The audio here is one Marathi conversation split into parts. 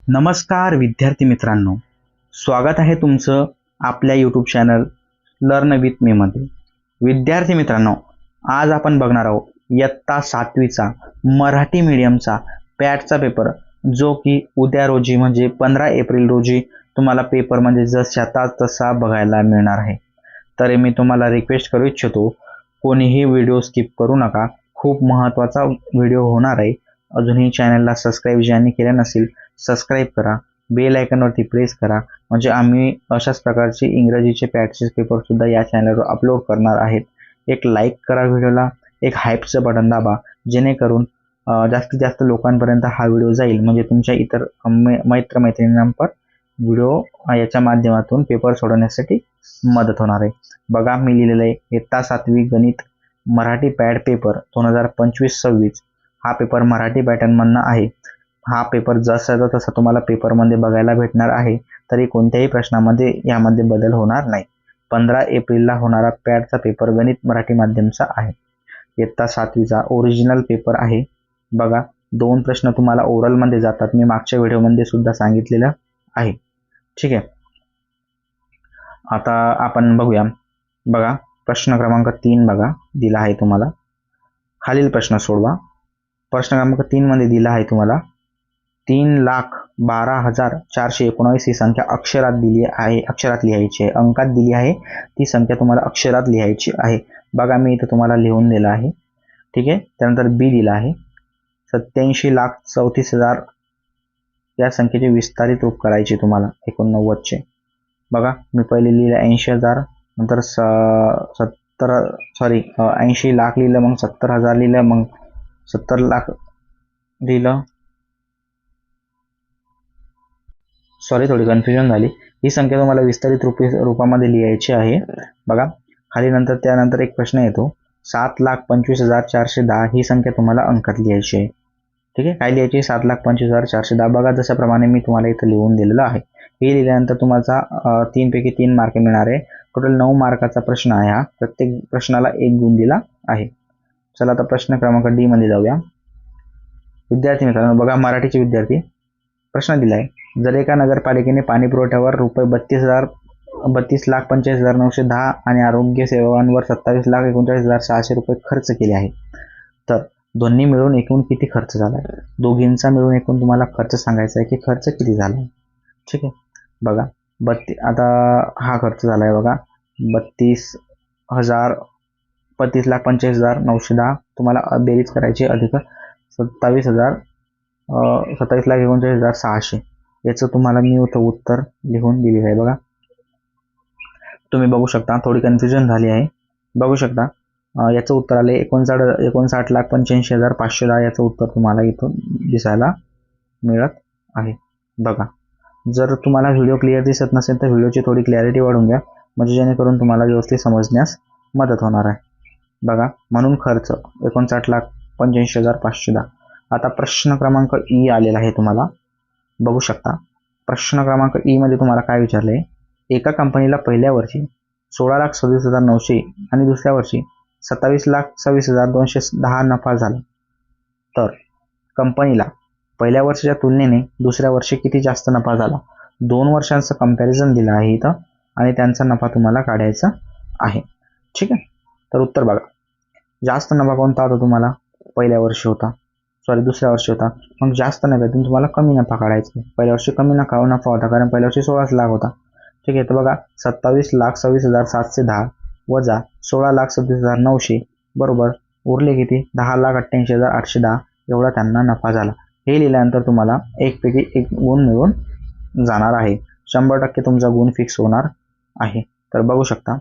नमस्कार विद्यार्थी मित्रांनो, स्वागत आहे तुमचं आपल्या YouTube channel learn with me मध्ये. विद्यार्थी मित्रांनो, आज आपण बघणार आहोत इयत्ता 7वीचा मराठी मीडियमचा पॅटचा पेपर, जो की उद्या रोजी म्हणजे 15 एप्रिल रोजी तुम्हाला पेपर म्हणजे जसा तसा बघायला मिळणार आहे. तर मी तुम्हाला रिक्वेस्ट करू इच्छितो, कोणीही व्हिडिओ स्किप करू नका. खूप महत्त्वाचा व्हिडिओ होणार आहे. अजूनही चॅनलला सबस्क्राईब ज्यांनी केलं नसेल सबस्क्राईब करा, बेल आयकॉनवरती प्रेस करा, म्हणजे आम्ही अशाच प्रकारचे इंग्रजीचे पॅटचे पेपर सुद्धा या चॅनलवर अपलोड करणार आहेत. एक लाईक करा व्हिडिओला, एक हाईपचं बटन दाबा, जेणेकरून जास्तीत जास्त लोकांपर्यंत हा व्हिडिओ जाईल, म्हणजे तुमच्या इतर मैत्रिणींना व्हिडिओ याच्या माध्यमातून पेपर सोडवण्यासाठी मदत होणार आहे. बघा, मी लिहिलेलं आहे इयत्ता 7वी गणित मराठी पॅड पेपर 2025-26. हा पेपर मराठी पॅटर्नमधनं आहे. हा पेपर जसा तसा तुम्हाला पेपरमध्ये बघायला भेटणार आहे. तरी कोणत्याही प्रश्नामध्ये यामध्ये बदल होणार नाही. 15 एप्रिलला होणारा पॅडचा पेपर गणित मराठी माध्यमचा आहे. इयत्ता 7वीचा ओरिजिनल पेपर आहे. बघा, 2 प्रश्न तुम्हाला ओरलमध्ये जातात. मी मागच्या व्हिडिओमध्ये सुद्धा सांगितलेलं आहे. ठीक आहे, आता आपण बघूया. बघा, प्रश्न क्रमांक 3 बघा दिला आहे तुम्हाला. खालील प्रश्न सोडवा. प्रश्न क्रमांक 3 मध्ये दिला आहे तुम्हाला 3,12,419 ही संख्या अक्षरात दिली आहे, अक्षरात लिहायची आहे. अंकात दिली आहे, ती संख्या तुम्हाला अक्षरात लिहायची आहे. बघा, मी इथं तुम्हाला लिहून दिलं आहे. ठीक आहे, त्यानंतर बी दिला आहे 87,34,000 या संख्येचे विस्तारित रूप करायचे तुम्हाला 89चे. बघा, मी पहिले लिहिलं 80,000, नंतर 80 लाख लिहिलं, मग 70,000 लिहिलं, मग 70 लाख लिहिलं. थोडी कन्फ्युजन झाली. ही संख्या तुम्हाला विस्तारित रूपामध्ये लिहायची आहे. बघा, खाली नंतर त्यानंतर एक प्रश्न येतो 7,25,410 ही संख्या तुम्हाला अंकात लिहायची आहे. ठीक आहे, काय लिहायची? 7,25,410. बघा, जशाप्रमाणे मी तुम्हाला इथं लिहून दिलेलं आहे. हे लिहिल्यानंतर तुम्हाला 3 पैकी 3 मार्क मिळणार आहे. टोटल 9 मार्काचा प्रश्न आहे हा. प्रत्येक प्रश्नाला 1 गुण दिला आहे. चला, आता प्रश्न क्रमांक डी मध्ये जाऊया. विद्यार्थी मित्रांनो, बघा, मराठीचे विद्यार्थी प्रश्न दिलाय. जर एका नगरपालिकेने पाणी पुरवठ्यावर रुपये 32,45,910 आणि आरोग्य सेवांवर 27,39,600 रुपये खर्च केले आहे, तर दोन्ही मिळून एकूण किती खर्च झालाय? दोघींचा मिळून एकूण तुम्हाला खर्च सांगायचा आहे की खर्च किती झालाय. ठीक आहे, बघा, आता हा खर्च झालाय बघा 32,45,910 तुम्हाला बेरीज करायची, अधिक 27,39,600 याचं तुम्हाला मी उत्तर लिहून दिलेलं आहे. बघा, तुम्ही बघू शकता, थोडी कन्फ्युजन झाली आहे. बघू शकता, याचं उत्तर आले 59,85,510 याचं उत्तर तुम्हाला इथून दिसायला मिळत आहे. बघा, जर तुम्हाला व्हिडिओ क्लिअर दिसत नसेल तर व्हिडिओची थोडी क्लॅरिटी वाढवून घ्या, म्हणजे जेणेकरून तुम्हाला व्यवस्थित समजण्यास मदत होणार आहे. बघा, म्हणून खर्च 59,85,510. आता प्रश्न क्रमांक ई आलेला आहे तुम्हाला. बघू शकता, प्रश्न क्रमांक ई मध्ये तुम्हाला काय विचारले? एका कंपनीला पहिल्या वर्षी 16,27,900 आणि दुसऱ्या वर्षी 27,26,210 नफा झाला, तर कंपनीला पहिल्या वर्षाच्या तुलनेने दुसऱ्या वर्षी किती जास्त नफा झाला? 2 वर्षांचं कंपॅरिझन दिलं आहे इथं आणि त्यांचा नफा तुम्हाला काढायचा आहे. ठीक आहे, तर उत्तर बघा. जास्त नफा कोणता होता तुम्हाला? पहिल्या वर्षी होता, दुसऱ्या वर्षी होता. मग जास्त नफ्यातून तुम्हाला कमी नफा काढायचा. पहिल्या वर्षी कमी नफा होता, कारण पहिल्या वर्षी 16 लाख होता. ठीक आहे, तर बघा 27,26,710 वजा 16,37,900 बरोबर उरले किती? 10,88,810 एवढा त्यांना नफा झाला. हे लिहिल्यानंतर तुम्हाला 1 पैकी 1 गुण मिळून जाणार आहे. 100% तुमचा गुण फिक्स होणार आहे. तर बघू शकता,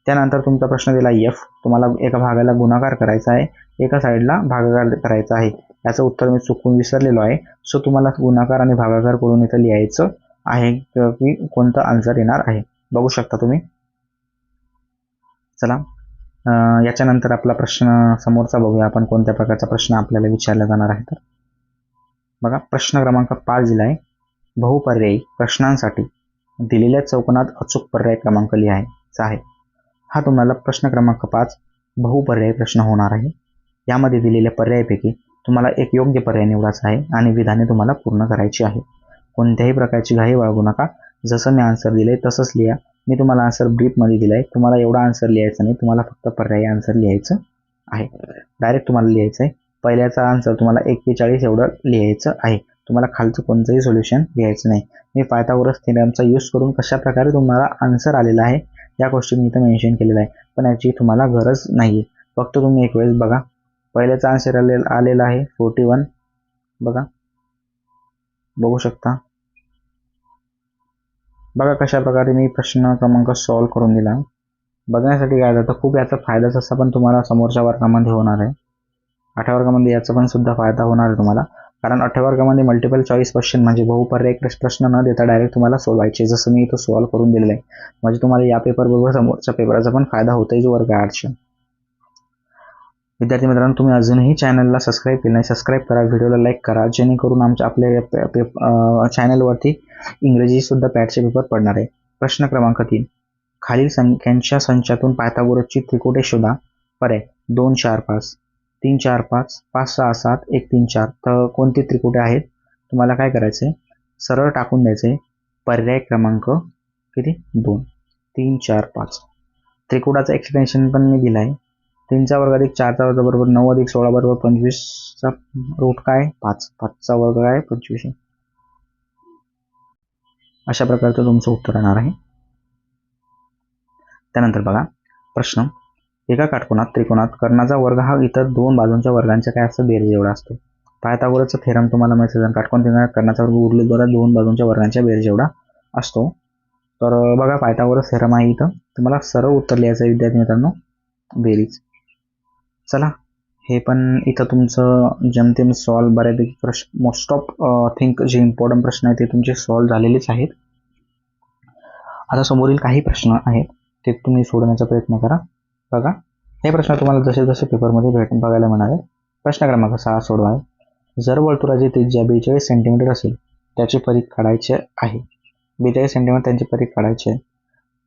त्यानंतर तुमचा प्रश्न दिला एफ. तुम्हाला एका भागाला गुणाकार करायचा आहे, एका साईडला भागाकार करायचा आहे. याचं उत्तर मी चुकून विसरलेलो आहे. सो तुम्हाला गुणाकार आणि भागाकार करून इथं लिहायचं आहे की कोणतं आन्सर येणार आहे. बघू शकता तुम्ही. चला, याच्यानंतर आपला प्रश्न समोरचा बघूया आपण कोणत्या प्रकारचा प्रश्न आपल्याला विचारला जाणार आहे. तर बघा, प्रश्न क्रमांक 5 दिला आहे. बहुपर्यायी प्रश्नांसाठी दिलेल्या चौकोनात अचूक पर्याय क्रमांक लिहायचा आहे. हा तुम्हाला प्रश्न क्रमांक 5 बहुपर्यायी प्रश्न होणार आहे. यामध्ये दिलेल्या पर्यायापैकी तुम्हाला एक योग्य पर्याय निवडायचा आहे आणि विधाने तुम्हाला पूर्ण करायची आहे. कोणत्याही प्रकारची घाई बाळगू नका. जसं मी आन्सर दिले तसंच लिहा. मी तुम्हाला आन्सर ब्रीफमध्ये दिला आहे. तुम्हाला एवढा आन्सर लिहायचा नाही, तुम्हाला फक्त पर्यायी आन्सर लिहायचं आहे. डायरेक्ट तुम्हाला लिहायचं आहे. पहिल्याचा आन्सर तुम्हाला 41 एवढं लिहायचं आहे. तुम्हाला खालचं कोणतंही सोल्युशन लिहायचं नाही. मी पायथागोरस थेरमचा यूज करून कशाप्रकारे तुम्हाला आन्सर आलेला आहे या गोष्टी मी इथं मेन्शन केलेलं आहे, पण याची तुम्हाला गरज नाही आहे. फक्त तुम्ही एक वेळेस बघा. पहिल्याचा आन्सर आलेला आहे 41. बघू शकता. बघा कशा प्रकारे मी प्रश्न क्रमांक सॉल्व्ह करून दिला. बघण्यासाठी काय जातं, खूप याचा फायदाच असा पण तुम्हाला समोरच्या वर्गामध्ये होणार आहे. 8व्या वर्गामध्ये याचा पण सुद्धा फायदा होणार आहे तुम्हाला, कारण 8व्या वर्गामध्ये मल्टिपल चॉईस क्वेश्चन म्हणजे बहुपर्यायी प्रश्न न देता डायरेक्ट तुम्हाला सोडवायचे, जसं मी इथं सॉल्व्ह करून दिलेलं आहे. म्हणजे तुम्हाला या पेपरबरोबर समोरच्या पेपरचा पण फायदा होतोय जो वर्ग 8चे. विद्यार्थी मित्रांनो, तुम्ही अजूनही चॅनलला सबस्क्राईब केलं नाही, सबस्क्राईब करा, व्हिडिओला लाईक करा, जेणेकरून आपल्या चॅनलवरती इंग्रजीसुद्धा पॅटचे पेपर पडणार आहे. प्रश्न क्रमांक 3. खालील संख्यांच्या संचातून पायथागोरसची त्रिकुटे शोधा. पर्याय 2 4 5, 3 4 5, 5 6 7, 1 3 4. तर कोणती त्रिकुटे आहेत तुम्हाला काय करायचं आहे, सरळ टाकून द्यायचं आहे. पर्याय क्रमांक किती 2 3 4 5. त्रिकुटाचं एक्सप्लेनेशन पण मी दिलं आहे. 3चा वर्ग अधिक 4चा वर्ग बरोबर 9 अधिक 16 बरोबर 25चा रूट काय 5, 5चा वर्ग काय 25. अशा प्रकारचं तुमचं उत्तर येणार आहे. त्यानंतर बघा प्रश्न. एका काटकोनात त्रिकोणात कर्णाचा वर्ग हा इतर दोन बाजूंच्या वर्गांच्या काय असतं बेरीज एवढा असतो. पायथागोरसचा थेरम तुम्हाला माहिती आहे, काटकोन त्रिकोणात कर्णाचा वर्ग उर्वरित दोन बाजूंच्या वर्गांच्या बेरीज एवढा असतो. तर बघा पायथागोरस थेरम आहे. इथं तुम्हाला सरळ उत्तर लिहायचं आहे विद्यार्थी मित्रांनो, बेरीज. चला, हे पण इथं तुमचं जेमतेम सॉल्व बऱ्यापैकी प्रश्न मोस्ट ऑफ थिंक जे इम्पॉर्टंट प्रश्न आहेत ते तुमचे सॉल्व झालेलेच आहेत. आता समोरील काही प्रश्न आहेत ते तुम्ही सोडवण्याचा प्रयत्न करा. बघा, हे प्रश्न तुम्हाला जसे जसे पेपरमध्ये बघायला मिळणार आहे. प्रश्न क्रमांक 6 सोडवा आहे. जर वर्तुळाची त्रिज्या 42 सेंटीमीटर असेल त्याचे परीघ काढायचे आहे. 42 सेंटीमीटर त्यांचे परीघ काढायचे आहे.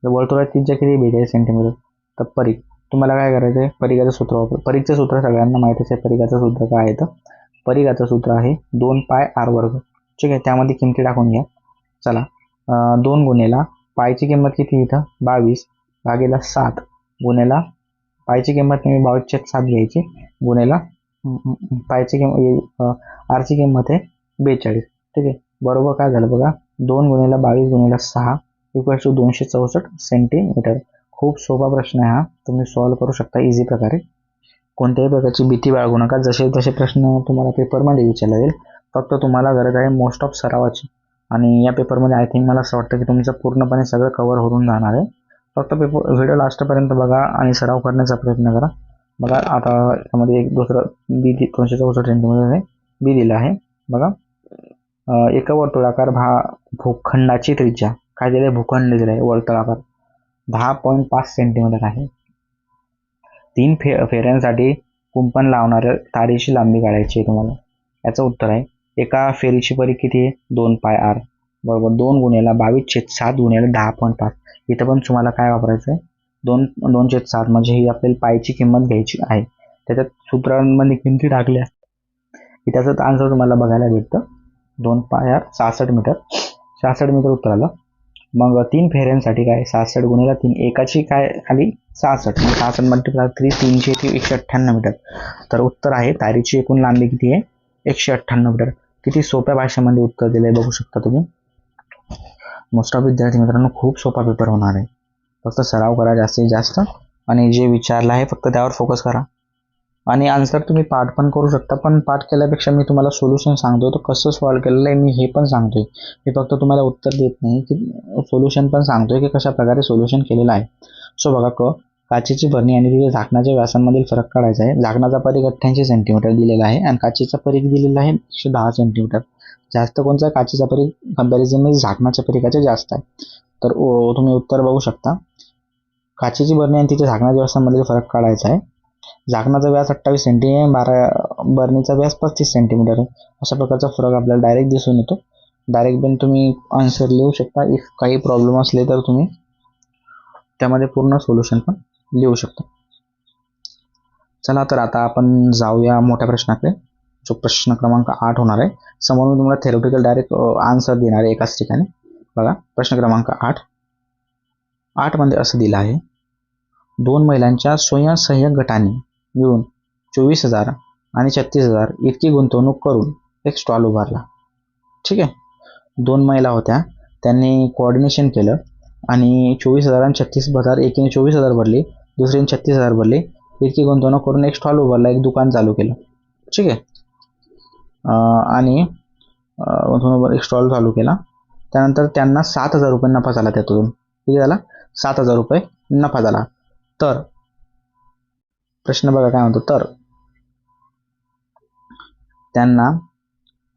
जर वर्तुळाची त्रिज्या किती 42 सेंटीमीटर, तर परीघ तुम्हाला काय करायचं आहे, परिघाचं सूत्र वापर. परिघचं सूत्र सगळ्यांना माहितीच आहे. परिघाचं सूत्र काय आहे, तर परिघाचं सूत्र आहे 2πr². ठीक आहे, त्यामध्ये किमती टाकून घ्या. चला, 2 गुणेला पायची किंमत किती इथं 22 भागेला 7 गुणेला पायची किंमत तुम्ही 22/7 घ्यायची गुणेला पायची किंमत आरची किंमत आहे 42. ठीक आहे, बरोबर काय झालं बघा, 2 गुणेला 22 गुणेला 6 = 264 सेंटीमीटर. खूप सोपा प्रश्न आहे हा, तुम्ही सॉल्व्ह करू शकता इझी प्रकारे. कोणत्याही प्रकारची भीती बाळगू नका. जसे जसे प्रश्न तुम्हाला पेपरमध्ये विचारले जाईल, फक्त तुम्हाला गरज आहे मोस्ट ऑफ सरावाची. आणि या पेपरमध्ये आय थिंक मला असं वाटतं की तुमचं पूर्णपणे सगळं कव्हर होऊन जाणार आहे. फक्त व्हिडिओ लास्टपर्यंत बघा आणि सराव करण्याचा प्रयत्न करा. बघा, आता यामध्ये एक दुसरं बी 264 सेंटीमीटर बी दिलं आहे. बघा, एका वर्तुळाकार भूखंडाची त्रिज्या काय दिलं आहे, भूखंड दिलं आहे वर्तुळाकार 10.5 सेंटीमीटर आहे. 3 फेऱ्यांसाठी कुंपण लावणाऱ्या तारेची लांबी काढायची आहे तुम्हाला. याचं उत्तर आहे, एका फेरीची परिघ किती आहे 2πr बरोबर 2 गुणेला 22/7 गुणेला 10.5. इथं पण तुम्हाला काय वापरायचं आहे 2/7 म्हणजे ही आपल्याला पायची किंमत घ्यायची आहे. त्याच्यात सूत्रांमध्ये किमती टाकल्या की त्याचं आन्सर तुम्हाला बघायला भेटतं 2πr 66 मीटर. 66 मीटर उत्तर आलं. मग 3 फेऱ्यांसाठी काय 66 गुणेला 3 एकाची काय आली 66, 66 मल्टिप्लाय 300 ती 198 मीटर. तर उत्तर आहे तारेची एकूण लांबी किती आहे 198 मीटर. किती सोप्या भाषेमध्ये उत्तर दिले बघू शकता तुम्ही. मोस्ट ऑफ विद्यार्थी मित्रांनो, खूप सोपा पेपर होणार आहे. फक्त सराव करा जास्तीत जास्त आणि जे विचारलं आहे फक्त त्यावर फोकस करा. आणि आन्सर तुम्ही पाठ पण करू शकता, पण पाठ केल्यापेक्षा मी तुम्हाला सोल्युशन सांगतोय तर कसं सॉल्व्ह केलेलं आहे मी हे पण सांगतोय. मी फक्त तुम्हाला उत्तर देत नाही की सोल्युशन पण सांगतोय की कशा प्रकारे सोल्युशन केलेलं आहे. सो बघा, काचेची बरणी आणि तिथे झाकणाच्या व्यासांमधील फरक काढायचा आहे. झाकणाचा परिघ 88 सेंटीमीटर दिलेला आहे आणि काचेचा परिघ दिलेला आहे 110 सेंटीमीटर. जास्त कोणचा काचेचा परिघ कंपॅरिझनमध्ये झाकणाच्या परिघाचे जास्त आहे. तर तुम्ही उत्तर बघू शकता. काचेची बरणी आणि तिथे झाकणाच्या व्यासांमधील फरक काढायचा आहे. झाकणाचा व्यास 28 सेंटीमीटर, बरणीचा व्यास 35 सेंटीमीटर आहे. अशा प्रकारचा फरक आपल्याला डायरेक्ट दिसून येतो. डायरेक्ट पण तुम्ही आन्सर लिहू शकता. इफ काही प्रॉब्लेम असले तर तुम्ही त्यामध्ये पूर्ण सोल्युशन पण लिहू शकता. चला, तर आता आपण जाऊया मोठ्या प्रश्नाकडे. जो प्रश्न क्रमांक 8 होणार आहे. समोर मी तुम्हाला थेरोटिकल डायरेक्ट आन्सर देणार आहे एकाच ठिकाणी. बघा प्रश्न क्रमांक 8 मध्ये असं दिलं आहे, 2 महिलांच्या स्वयंसहाय्यक गटाने मिळून 24,000 आणि 36,000 इतकी गुंतवणूक करून एक स्टॉल उभारला. ठीक आहे, 2 महिला होत्या, त्यांनी कोऑर्डिनेशन केलं आणि 24,000 आणि 36,000, एकीने 24,000 भरले, दुसरीने 36,000 भरले, इतकी गुंतवणूक करून एक स्टॉल उभारला, एक दुकान चालू केलं. ठीक आहे, आणि एक स्टॉल चालू केला. त्यानंतर त्यांना 7,000 रुपये नफा झाला. त्यातून किती झाला? 7,000 रुपये नफा झाला. तर प्रश्न बघा काय म्हणतो, तर त्यांना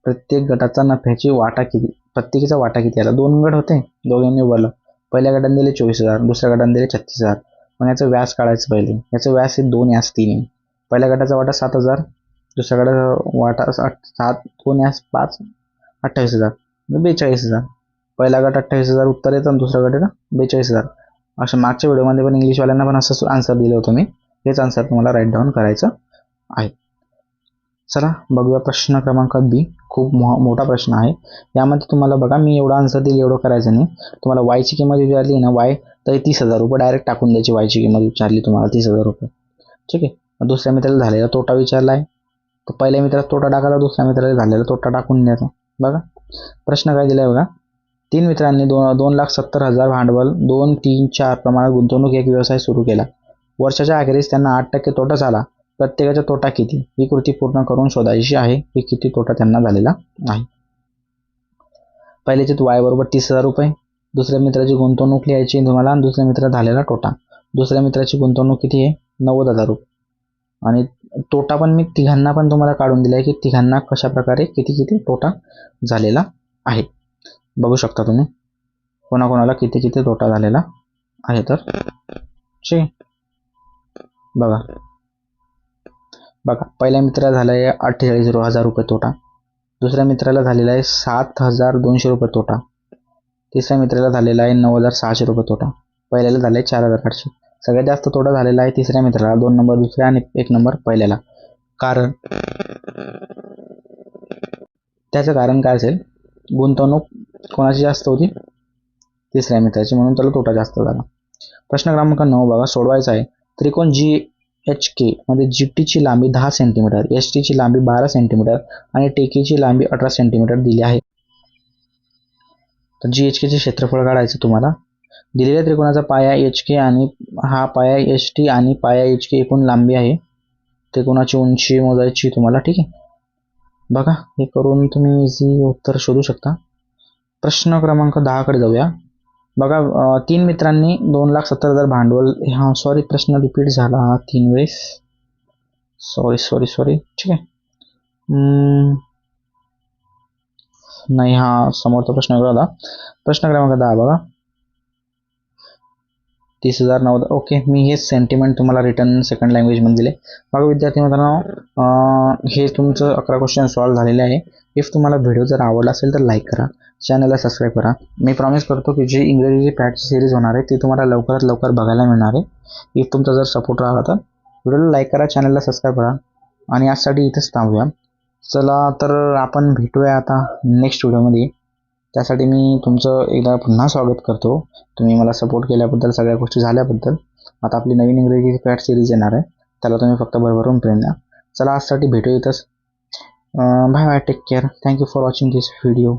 प्रत्येक गटाचा नफ्याची वाटा किती, प्रत्येकीचा वाटा किती आला? 2 गट होते, दोघांनी उभारलं. पहिल्या गटाने दिले 24,000, दुसऱ्या गटाने दिले 36,000. मग याचं व्याज काढायचं पहिले. याचं व्याज आहे 2 यास 3. पहिल्या गटाचा वाटा 7,000, दुसऱ्या गटाचा वाटा 7, 2 यास 5, 28,000, 42,000. पहिला गट 28,000 उत्तर येतं आणि दुसरा गट येतं 42,000. अशा मागच्या व्हिडिओमध्ये पण इंग्लिशवाल्यांना पण असं आन्सर दिलं होतं मी. हेच आन्सर तुम्हाला राईट डाऊन करायचं आहे. चला बघूया प्रश्न क्रमांक बी. खूप मोठा प्रश्न आहे. यामध्ये तुम्हाला बघा, मी एवढा आन्सर दिली, एवढं करायचं नाही. तुम्हाला वायची किंमत विचारली ना, वाय तरी 30,000 रुपये डायरेक्ट टाकून द्यायची. वायची किंमत विचारली तुम्हाला 30,000 रुपये. ठीक आहे, दुसऱ्या मित्राला झालेला तोटा विचारला आहे, तर पहिल्या मित्राला तोटा टाकायला, दुसऱ्या मित्राला झालेला तोटा टाकून द्यायचा. बघा प्रश्न काय दिलाय बघा, 3 मित्रांनी 2,70,000 भांडवल 2, 3, 4 प्रमाणात गुंतवणूक एक व्यवसाय सुरू केला. वर्षाच्या अखेरीस त्यांना 8% तोटा झाला. प्रत्येकाचा तोटा किती? ही कृती पूर्ण करून शोधायची आहे की किती तोटा त्यांना झालेला आहे. पहिल्याचे वाय बरोबर 30,000 रुपये. दुसऱ्या मित्राची गुंतवणूक लिहायची तुम्हाला आणि दुसऱ्या मित्राला झालेला तोटा. दुसऱ्या मित्राची गुंतवणूक किती आहे? 90,000 रुपये. आणि तोटा पण मी तिघांना पण तुम्हाला काढून दिला आहे की तिघांना कशा प्रकारे किती तोटा झालेला आहे. बघू शकता तुम्ही कोणाकोणाला किती तोटा झालेला आहे. तर ठीक, बघा पहिल्या मित्राला झाला आहे 48,000 रुपये तोटा. दुसऱ्या मित्राला झालेला आहे 7,200 रुपये तोटा. तिसऱ्या मित्राला झालेला आहे 9,600 रुपये तोटा. पहिल्याला झाला आहे 4,800. सगळ्यात जास्त तोटा झालेला आहे तिसऱ्या मित्राला, 2 नंबर दुसऱ्या आणि 1 नंबर पहिल्याला. कारण त्याचं कारण काय असेल? गुंतवणूक कोणाची जास्त होती? तिसऱ्या मित्राची, म्हणून त्याला तोटा जास्त झाला. प्रश्न क्रमांक 9 बघा, सोडवायचा आहे. त्रिकोण GHK मध्ये GT ची लांबी 10 सेंटीमीटर, ST ची लांबी 12 सेंटीमीटर आणि TK ची लांबी 18 सेंटीमीटर दिली आहे. तर GHK चे क्षेत्रफळ काढायचं तुम्हाला. दिलेल्या त्रिकोणाचा पाया HK आणि हा पाया ST आणि पाया HK एकूण लांबी आहे. त्रिकोणाची उंची मोजायची तुम्हाला. ठीक आहे, बघा हे करून तुम्ही इझी उत्तर शोधू शकता. प्रश्न क्रमांक 10 कडे जाऊया. बघा 3 मित्रांनी 2,70,000 भांडवल, हा सॉरी प्रश्न रिपीट झाला 3 वेळेस, सॉरी. ठीक आहे, नाही हा समोरचा प्रश्न होता. प्रश्न क्रमांक 10 बघा, 30,000 9,000. ओके, मी हे सेंटिमेंट तुम्हाला रिटर्न सेकंड लँग्वेजमध्ये दिले. बघा विद्यार्थी मित्रांनो, हे तुमचं 11 क्वेश्चन सॉल्व्ह झालेले आहे. इफ तुम्हाला व्हिडिओ जर आवडला असेल तर लाईक करा, चॅनलला सबस्क्राईब करा. मी प्रॉमिस करतो की जी इंग्रजीची प्रॅक्टिस सिरीज होणार आहे ती तुम्हाला लवकरात लवकर बघायला मिळणार आहे. इफ तुमचा जर सपोर्ट राहिला तर व्हिडिओला लाईक करा, चॅनलला सबस्क्राईब करा. आणि यासाठी इथेच थांबूया. चला तर आपण भेटूया आता नेक्स्ट व्हिडिओमध्ये. त्यासाठी मी तुमचं एकदा पुन्हा स्वागत करतो. तुम्ही मला सपोर्ट केल्याबद्दल, सगळ्या गोष्टी झाल्याबद्दल. आता आपली नवीन इंग्रजी प्रॅक्ट सिरीज येणार आहे, त्याला तुम्ही फक्त भरभरून प्रेम द्या. चला आजसाठी भेटू इथंच. Bye bye, take care. Thank you for watching this video.